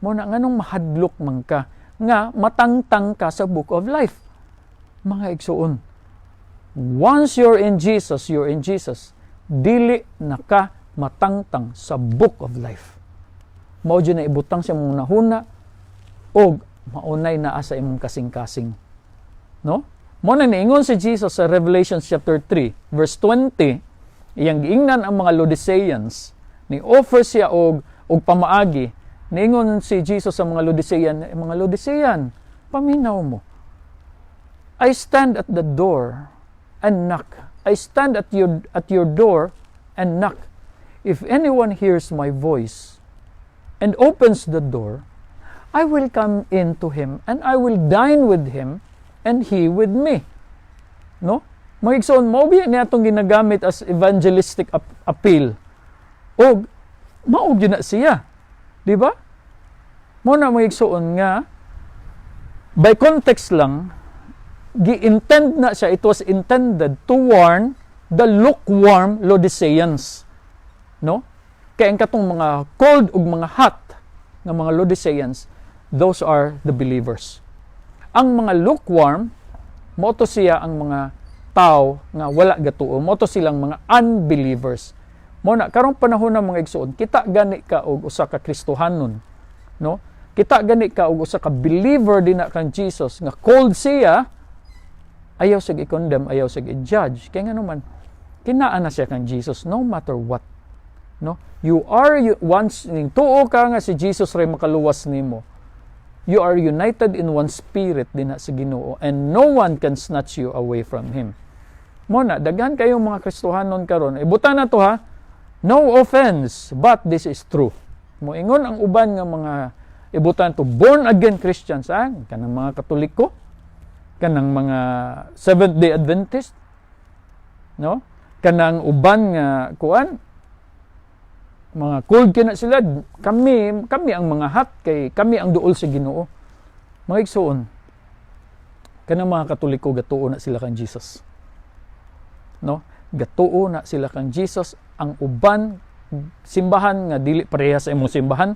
mo na nganong mahadlok man ka nga matangtang ka sa book of life. Mga igsuon, once you're in Jesus, dili na ka matangtang sa book of life. Mao dyan na ibutang siya mong nahuna o maunay naa sa imong kasing-kasing. No? Mo na niingon si Jesus sa Revelation chapter 3, verse 20, iyang giingnan ang mga Laodiceans, ni offer siya og pamaagi. Niingon si Jesus sa mga Laodicean, paminaw mo. I stand at the door and knock. I stand at your door and knock. If anyone hears my voice and opens the door, I will come in to him and I will dine with him and he with me. No? Mga igsoon, maubi niya itong ginagamit as evangelistic appeal. O, maog yun na siya. Di ba? Muna mga igsoon nga, by context lang, gi-intend na siya, it was intended to warn the lukewarm Laodiceans. No? Kaya ang katong mga cold ug mga hot nga mga Laodiceans, those are the believers. Ang mga lukewarm, moto siya ang mga tao nga wala gatuo, moto silang mga unbelievers. Muna karong panahon ng mga igsoon, kita gani ka og usa ka Kristohanon, no? Kita gani ka og usa ka believer din na kang Jesus nga cold siya, ayaw sig i-condemn, ayaw sig i-judge. Kaya nga naman, kinaan na siya kang Jesus no matter what. No? Once ning tuo ka nga si Jesus ray makaluwas nimo, you are united in one spirit din sa Ginoo, and no one can snatch you away from Him. Muna, daghan kayong mga Kristohanon karon. Ibutan na to ha. No offense, but this is true. Moingon ang uban nga mga ibutan to born again Christians, kanang mga Katoliko, kanang mga Seventh-day Adventist, no? Kanang uban nga kuan, mga cold kina sila, kami ang mga hot, kay kami ang duol sa Ginoo. Mga igsoon, kanang mga Katoliko gatuo na sila kang Jesus. No? Gatuo na sila kang Jesus. Ang uban simbahan nga dili pareha sa imong simbahan.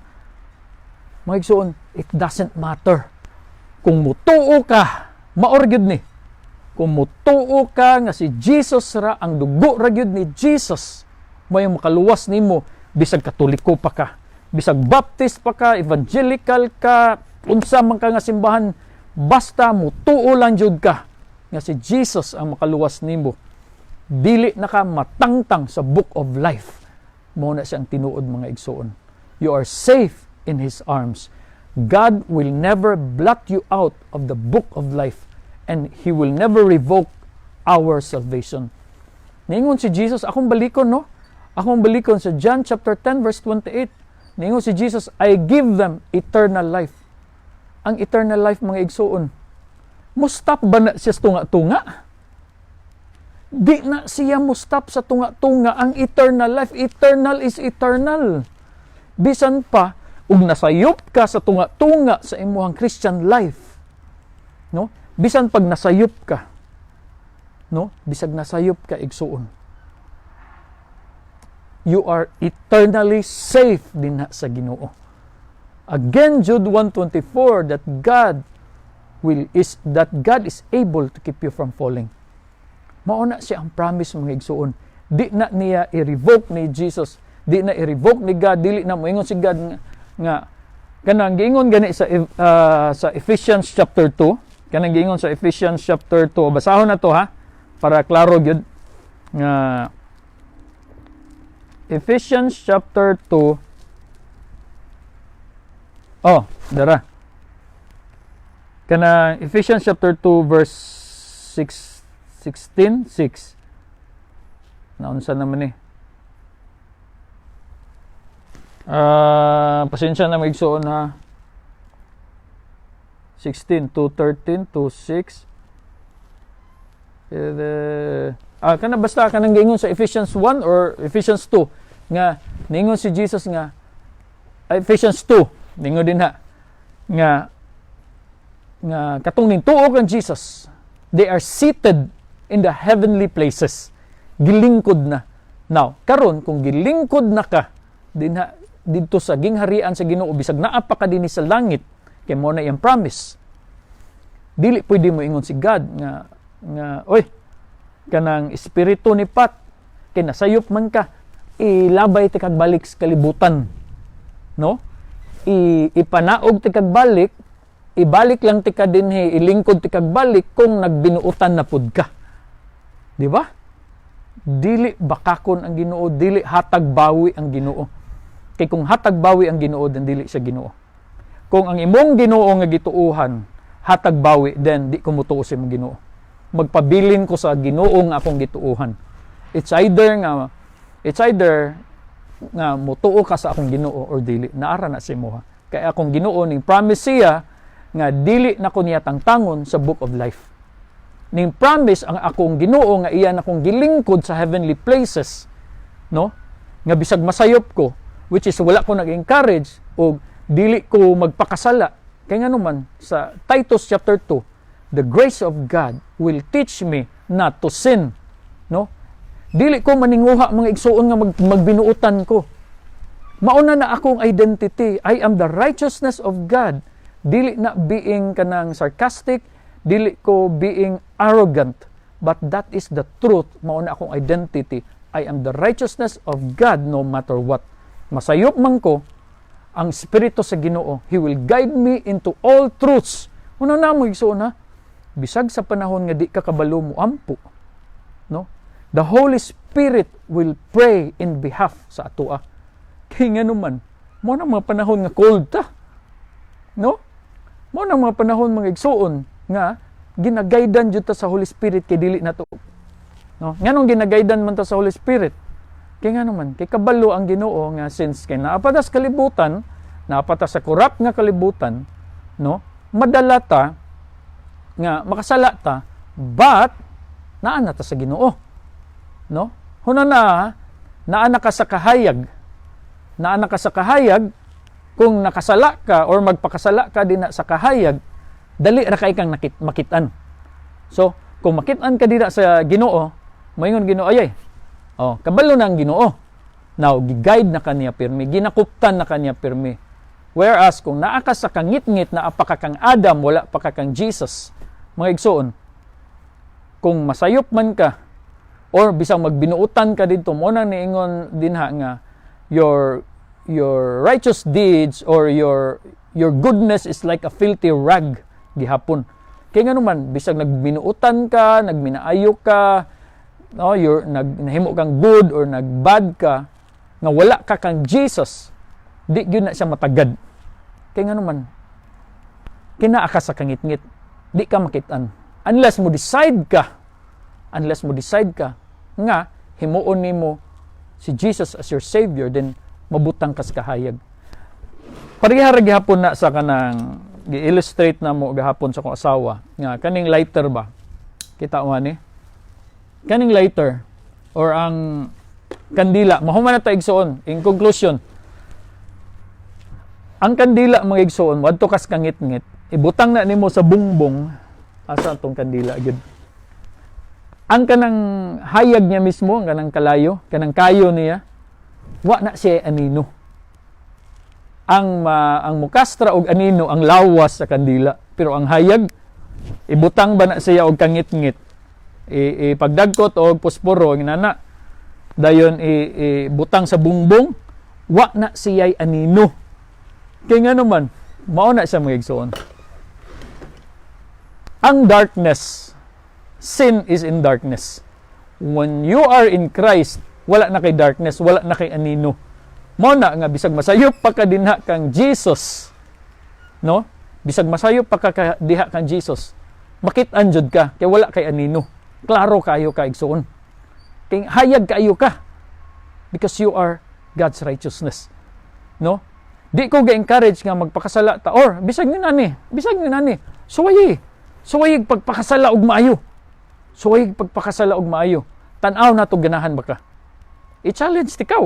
Mga igsoon, it doesn't matter. Kung mutuo ka, maor gyud ni. Kung mutuo ka nga si Jesus ra, ang dugo ra gyud ni Jesus, may makaluwas nimo. Bisag Katoliko pa ka, bisag Baptist pa ka, evangelical ka, unsa man ka nga simbahan, basta mutuo lang jud ka nga si Jesus ang makaluwas nimo, dili na ka matangtang sa book of life. Mao na siyang tinuod mga igsoon. You are safe in His arms. God will never blot you out of the book of life, and He will never revoke our salvation. Ningon si Jesus, akong balikon, no? Akong balikon sa John chapter 10 verse 28. Ningon si Jesus, I give them eternal life. Ang eternal life mga igsoon, mustap ba na siya sa tunga-tunga? Di na siya mustap sa tunga-tunga. Ang eternal life, eternal is eternal. Bisan pa, ug nasayop ka sa tunga-tunga sa imuhang Christian life, no? Bisan pag nasayop ka, no? Bisag nasayop ka igsuon, you are eternally safe din sa Ginoo. Again, Jude 1:24, that God is able to keep you from falling. Mauna siya ang promise mga igsuon. Di na niya i-revoke ni Jesus, di na i-revoke ni God, dili na moingon si God nga kanang giingon gani sa Ephesians chapter 2, kanang giingon sa Ephesians chapter 2. Basahon na to ha para klaro gyud nga Ephesians chapter 2. Oh, dara. Kana Ephesians chapter 2 verse 16. Naunsa naman pasensya na magigsoon ha. 16 to 13 to 6. Kana basta kanang giingon sa Ephesians 1 or Ephesians 2 nga ningon si Jesus nga Ephesians 2 ningon din ha nga katong ning tuo kang Jesus, they are seated in the heavenly places. Gilingkod na. Now, karon kung gilingkod na ka, din ha, dito sa gingharian sa Ginoo bisag naa pa ka dinhi sa langit kay mo na iyang promise. Dili pwede mo ingon si God nga oy kanang espiritu ni Pat kay nasayop man ka, ilabay ti kag balik sa kalibutan, no? Ipanaog ti kag balik, ibalik lang ti ka dinhi, ilingkod ti kag balik kung nagbinuutan na pud ka. Di ba? Dili bakakon ang Ginoo, dili hatag bawi ang Ginoo. Kay kung hatag bawi ang Ginoo, then dili siya Ginoo. Kung ang imong Ginoo nga gituuhan hatag bawi, then di ko mutuo sa imong Ginoo. Magpabilin ko sa Ginoo nga akong gituuhan. It's either nga mutuo ka sa akong Ginoo or dili. Naara na si mo ha. Kay akong Ginoo ning promise siya nga dili na ko niya tangtangon sa book of life. Ning promise ang akong Ginoo nga iyan akong gilingkod sa heavenly places, no? Nga bisag masayop ko, which is wala ko nag-encourage o dili ko magpakasala. Kaya nga naman sa Titus chapter 2, the grace of God will teach me not to sin, no? Dili ko maninguha mga igsuon nga magbinuutan ko. Mauna na akong identity. I am the righteousness of God. Dili na being kanang sarcastic, dili ko being arrogant, but that is the truth. Mauna akong identity. I am the righteousness of God no matter what. Masayop man ko, ang Espiritu sa Ginoo, He will guide me into all truths. Una na mo igsuon ha, bisag sa panahon nga di ka kabalo mo ampo, no? The Holy Spirit will pray in behalf sa atoa. Kaya nga naman, mo na mga panahon nga cold ta, no? Mo na mga panahon mga igsuon nga ginagaydan jud ta sa Holy Spirit kay dili nato, no? Nganong ginagaydan man ta sa Holy Spirit? Kaya nga naman, kay kabalo ang Ginoo nga since kay naapatas kalibutan, naapatas sa kurap nga kalibutan, no? Madala ta nga makasala ta, but naa na ta sa Ginoo, no? Huna naa ka sa kahayag. Naa ka sa kahayag kung nakasala ka or magpakasala ka din sa kahayag, dali ra kay kang makitan. So, kung makitan ka dira sa Ginoo, moingon Ginoo ayay. Oh, kabalo na ang Ginoo. Now, gi-guide na kaniya pirmi, ginakuptan na kaniya pirmi. Whereas kung naa ka sa kangit-ngit na apaka kang Adam, wala pa ka kang Jesus, mga igsoon, kung masayop man ka or bisang magbinuutan ka dito, mo nang niingon dinha nga your righteous deeds or your goodness is like a filthy rag gihapon. Kaya nga naman, bisag nagbinuutan ka, nagminaayo ka, no, nahimo kang good or nagbad ka, nga wala ka kang Jesus, di yun na siya matagad. Kaya nga naman, kinaa ka sa kangit-ngit, di ka makitaan. Unless mo decide ka, nga himuon nimo si Jesus as your Savior, then mabutang ka sa kahayag. Parihara gihapon na sa kanang gi-illustrate na mo gahapon sa kong asawa, nga kaning lighter ba? Kita mo ni? Kaning lighter or ang kandila, mahuman na ta igsuon. In conclusion, ang kandila mga igsuon, wadto kas kangit-ngit, ibutang na nimo sa bungbong, asa tong kandila gyud. Ang kanang hayag niya mismo, ang kanang kalayo, kanang kayo niya, wa na siya anino. Ang mukastra og anino ang lawas sa kandila, pero ang hayag ibutang ba na siya og kangit-ngit, ipagdagkot og posporo nginana, dayon ibutang sa bungbong, wa na siya anino. Kaya nga naman, mao na siya mga igsoon. Ang darkness, sin is in darkness. When you are in Christ, wala na kay darkness, wala na kay anino. Mao na nga bisag masayop pa ka dinha kang Jesus, no? Bisag masayop pa ka diha kang Jesus, makit-an jud ka kay wala kay anino. Klaro kayo ka igsoon. Kay hayag kayo ka because you are God's righteousness, no? Di ko ga-encourage nga magpakasala ta or bisag ni nani, suwayig pagpakasala og maayo. Suwayig pagpakasala og maayo. Tan-aw na to ganahan ba ka? I-challenge ti ka,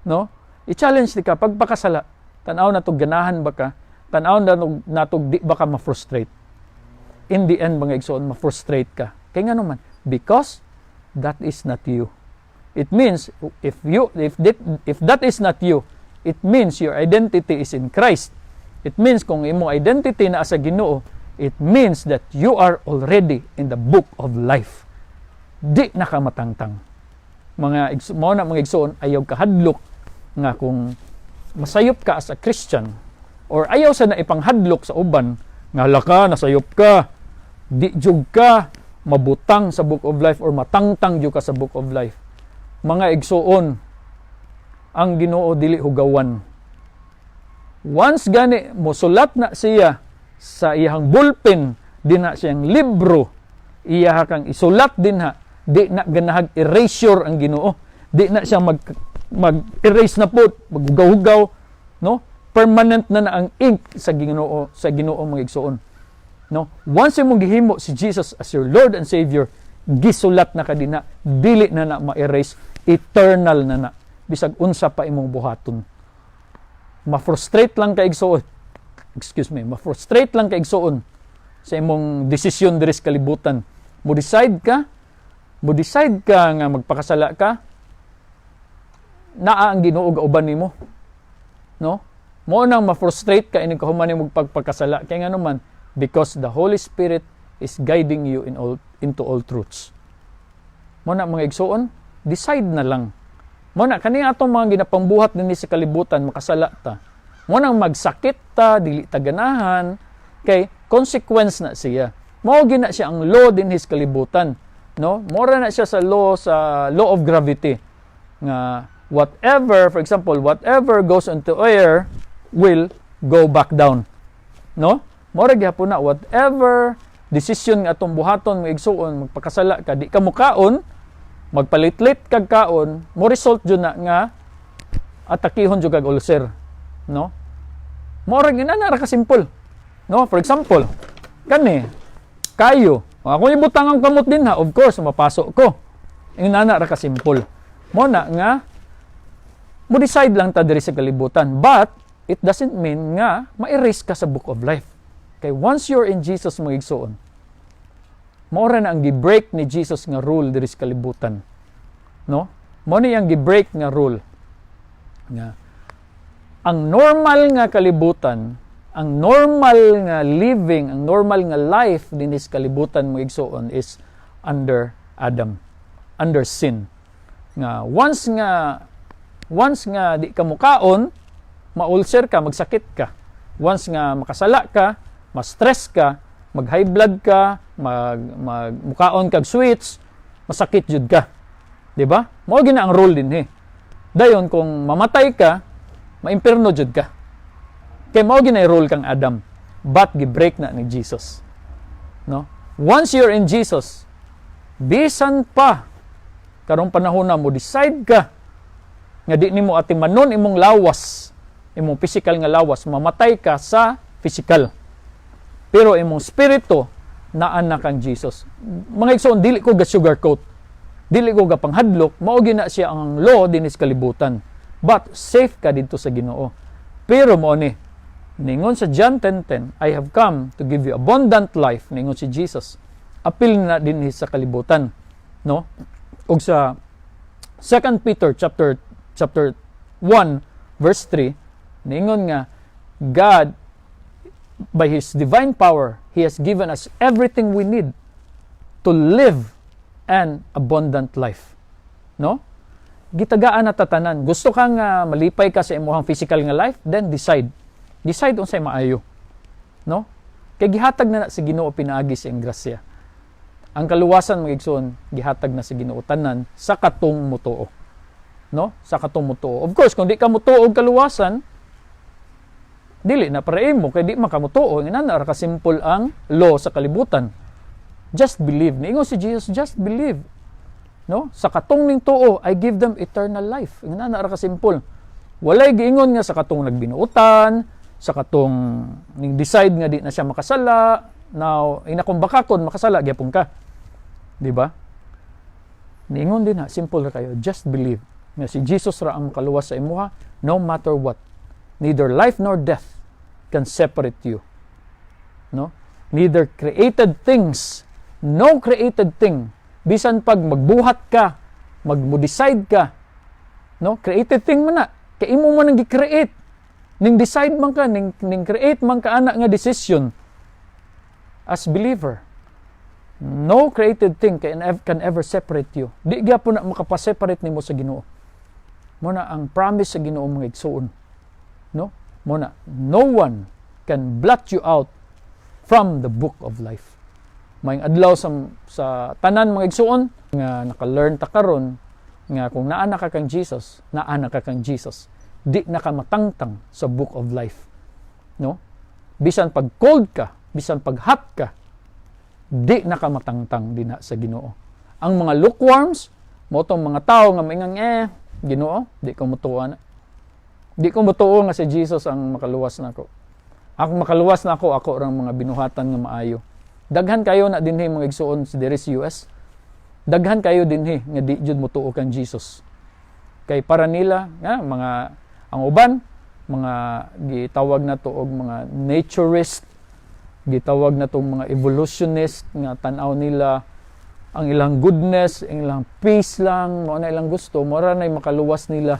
no? I-challenge ti ka pagpakasala. Tan-aw na to ganahan ba ka? Tan-aw na to di ba ka ma-frustrate? In the end mga igsoon, ma-frustrate ka. Kaya nga naman, because that is not you. It means if that is not you, It means your identity is in Christ. It means kung imong identity na sa Ginoo, it means that you are already in the book of life. Di na ka matangtang. Mao na mga igsoon, ayaw ka hadlok nga kung masayop ka as a Christian or ayaw sa na ipanghadlok sa uban nga laka nasayop ka, di jud ka mabutang sa book of life or matangtang jud ka sa book of life. Mga igsoon, ang Ginoo dili hugawan. Once gani mosulat na siya sa iyang bulpen, di na siyang libro, iya kang isulat din ha, di na ganahag erasure ang Ginoo, di na siya mag-erase na po, maghugaw-hugaw, no? Permanent na ang ink sa Ginoo mga igsoon. No? Once imong gihimo si Jesus as your Lord and Savior, gisulat na kadina, dili na ma-erase, eternal na bisag unsa pa imong buhaton. Ma-frustrate lang ka igsoon. Ma-frustrate lang ka igsoon sa imong desisyon diri sa kalibutan. Mo decide ka nga magpakasala ka, naa ang Ginoo uban nimo. No? Mo nang ma-frustrate ka ining kahuman nimo magpagpakasala kay ngano man, because the Holy Spirit is guiding you into all truths. Mo na mga igsoon, decide na lang. Mo na kani atong mga ginapambuhat dinhi sa kalibutan makasala ta. Mo nang magsakit ta, dili ta ganahan, kay consequence na siya. Mao gina siya ang law dinhi sa kalibutan, no? Mora na siya sa law of gravity nga whatever, for example, whatever goes into air will go back down. No? Mora gyapon na whatever decision nga atong buhaton mo igsuon, magpakasala ka, di ka mukaon, magpalitlit kag kaon, mo result jud na nga atakihon jud kag ulcer. No? Mora ginana ra ka simple. No? For example, kani kayo, ako ibutang ang kamot din ha, of course mapasok ko. Ginana ra ka simple. Mo na nga mo decide lang ta diri sa kalibutan, but it doesn't mean nga ma-erase ka sa book of life. Kay once you're in Jesus mga igsoon, maura na ang gi-break ni Jesus nga rule diri sa kalibutan. No? Mo ni ang gi-break nga rule. Nga ang normal nga kalibutan, ang normal nga living, ang normal nga life dinhi sa kalibutan mga igsoon is under Adam, under sin. Nga once nga di ka mukaon, ma-ulcer ka, magsakit ka. Once nga makasala ka, ma-stress ka, mag-high blood ka, mukaon kag sweets, masakit jud ka. 'Di ba? Mao gina ang rule din Dayon kung mamatay ka, maimpierno jud ka. Kay mao gina rule kang Adam, but gi-break na ni Jesus. No? Once you're in Jesus, bisan pa karong panahon na mo decide ka nga di nimo atimanon imong lawas, imong physical nga lawas, mamatay ka sa physical. Pero imong spirito naa na kang Jesus. Mga igsoon, dili ko ga sugarcoat, dili ko ga panghadlok, mao gina siya ang law dinis kalibutan. But safe ka dito sa Ginoo. Pero mo ni ningon sa John 10:10, I have come to give you abundant life, ningon si Jesus. Apil na din sa kalibutan, no? Ug sa 2 Peter chapter 1 verse 3, ningon nga God by His divine power, He has given us everything we need to live an abundant life. No? Gitagaan na tatanan. Gusto kang malipay ka sa imong physical nga life, then decide. Decide unsay maayo. No? Kay gihatag na sa Ginoo pinaagi sa grasya. Ang kaluwasan mga igsoon, gihatag na sa Ginoo tanan sa katong mutuo. No? Sa katong mutuo. Of course, kung di ka mutuo og kaluwasan, dili na para imo kay di makamutuo, inana ra ka simple ang law sa kalibutan. Just believe. Niingon si Jesus, just believe. No? Sa katong ning tuo, I give them eternal life. Inana ra ka simple. Walay giingon nga sa katong nagbinuutan, sa katong ning decide nga di na siya makasala, now ina kung bakakon makasala gyapon ka. Di ba? Niingon din simple ra kayo, just believe. Nga si Jesus ra ang makaluwas sa imuha, no matter what. Neither life nor death can separate you. No? Neither created things, no created thing. Bisan pag magbuhat ka, magmo-decide ka, no? Created thing man na. Kay imo man ang gi-create. Ning decide man ka, ning create man ka ana nga decision as believer. No created thing can ever separate you. Di gyapon na makapaseparate nimo sa Ginoo. Muna ang promise sa Ginoo mga igsoon. No? Muna, no one can blot you out from the book of life. Maayong adlaw sa tanan mga igsoon nga naka-learn ta karon nga kung naa na ka kang Jesus, naa na ka kang Jesus. Di na ka matangtang sa book of life. No? Bisan pag cold ka, bisan pag hot ka, di na ka matangtang din sa Ginoo. Ang mga lukewarms, mo tong mga tao nga maingang Ginoo, di ko mutuo na. Di ko mutuo nga si Jesus ang makaluwas nako. Ako makaluwas nako, ako rang mga binuhatan nga maayo. Daghan kayo na dinhi mga igsoon sa diri sa US. Daghan kayo dinhi nga di jud mutuo kang Jesus. Kay para nila nga mga ang uban mga gitawag na to og mga naturist, gitawag na tong mga evolutionist nga tan-aw nila ang ilang goodness, ang ilang peace lang, mao na ilang gusto, mora na makaluwas nila.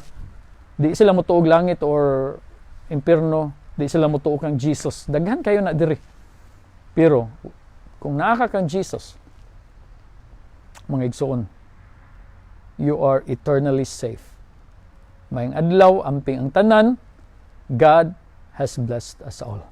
Di sila mutuog langit or impierno, di sila mutuog kang Jesus. Daghan kayo na diri. Pero kung naa ka kang Jesus, mga igsoon, you are eternally safe. Mayang adlaw, amping ang tanan, God has blessed us all.